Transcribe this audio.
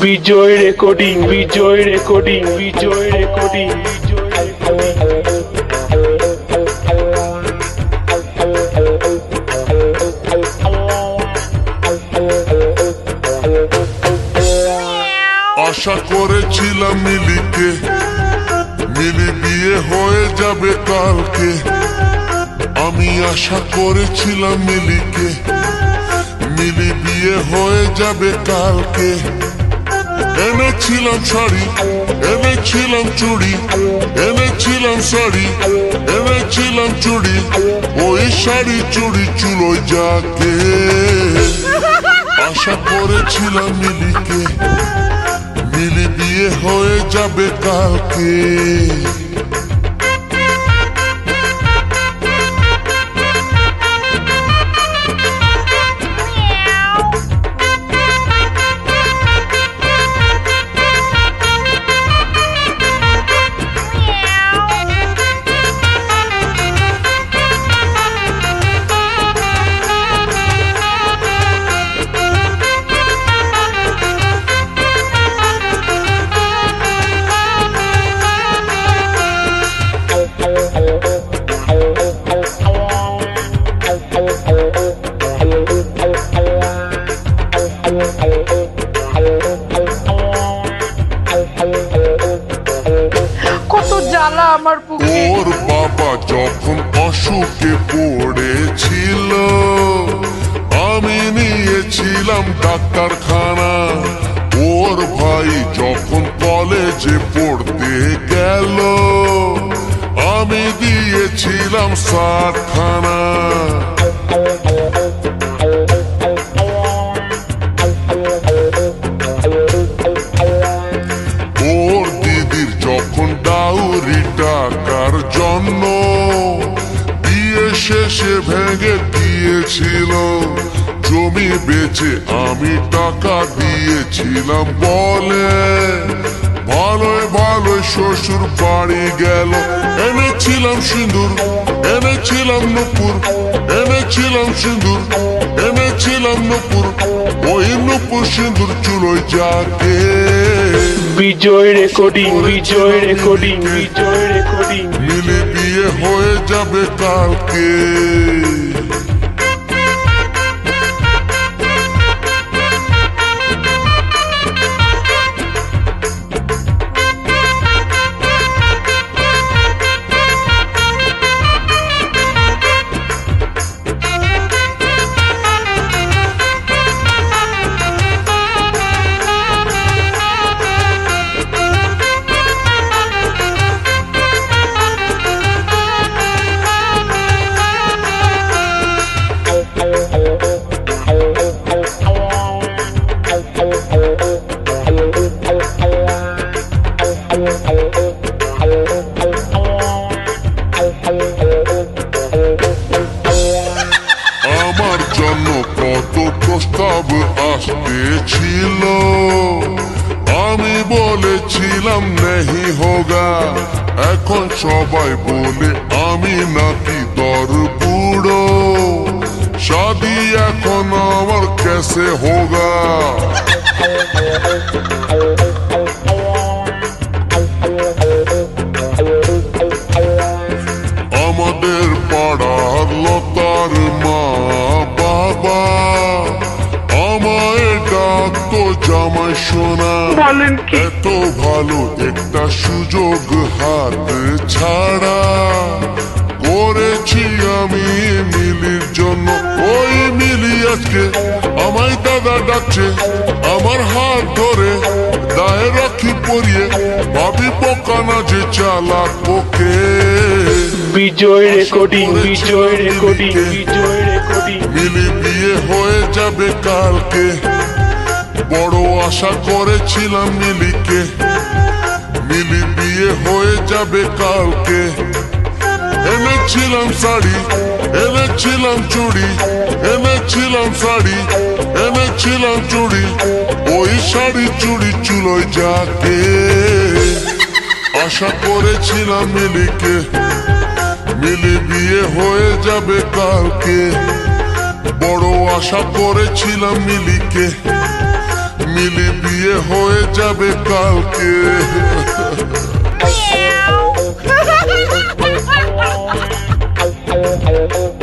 বিজয় recording, বিজয় recording, বিজয় recording, আশা করেছিলাম মিলিকে, মিলি বিয়ে হয়ে যাবে কালকে। আমি আশা করেছিলাম মিলিকে, মিলি বিয়ে হয়ে যাবে কালকে। এনেছিলাম শাড়ি, এনেছিলাম চুড়ি, এনেছিলাম শাড়ি, এনেছিলাম চুড়ি, ওই শাড়ি চুড়ি চুলোয় যাকে। আশা করেছিলাম মিলিকে, মিলি বিয়ে হয়ে যাবে কালকে। কত জ্বালা আমার বুকে। ওর বাবা যখন অসুখে পড়েছিল, আমি নিয়েছিলাম ডাক্তারখানা। ওর ভাই যখন কলেজে পড়তে গেল, আমি দিয়েছিলাম 60 খানা। ওর দিদির যখন ডাউরি টাকার জন্য বিয়ে শেষে ভেঙে দিয়েছিল, জমি বেচে আমি টাকা দিয়েছিলাম বলে ভালোই ভালোই শ্বশুর বাড়ি গেল। এনেছিলাম সিঁদুর, এনেছিলাম নুপুর, এনেছিলাম সিঁদুর, এনেছিলাম নুপুর, ওই নুপুর সিঁদুর চুলোয় যাকে। বিজয় রেকর্ডিং, বিজয় রেকর্ডিং, বিজয় রেকর্ডিং, মিলি বিয়ে হয়ে যাবে কালকে। আমার জন্য কত প্রস্তাব আসতেছিল, আমি বলেছিলাম নেহি হোগা। এখন সবাই বলে আমি নাকি দর বুড়ো, শাদি এখন আমার কেসে হোগা। আমাদের পাড়ার লতার মা বাবা আমায় ডাকতো জামাই সোনা। বলেন কি? এত ভালো একটা সুযোগ হাত ছাড়া করেছি আমি মিলির জন্য। ওই মিলি আজকে আমায় দাদা ডাকছে, আমার হাত ধরে দায়ে রাখি পরিয়ে, ভাবি বোকা না যে চালাক ওকে। বিজয় রেকর্ডিং, বিজয় রেকর্ডিং, বিজয় রেকর্ডিং, মিলি বিয়ে হয়ে যাবে কালকে। বড় আশা করেছিলাম মিলিকে, মিলি বিয়ে হয়ে যাবে কালকে। এনেছিলাম শাড়ি, এনেছিলাম চুড়ি, এনেছিলাম শাড়ি, এনেছিলাম চুড়ি, ওই শাড়ি চুড়ি চুলোয় যাকে। আশা করেছিলাম মিলিকে, মিলি বিয়ে হয়ে যাবে কালকে। বড় আশা করেছিলাম মিলিকে, মিলি বিয়ে হয়ে যাবে কালকে। Meow.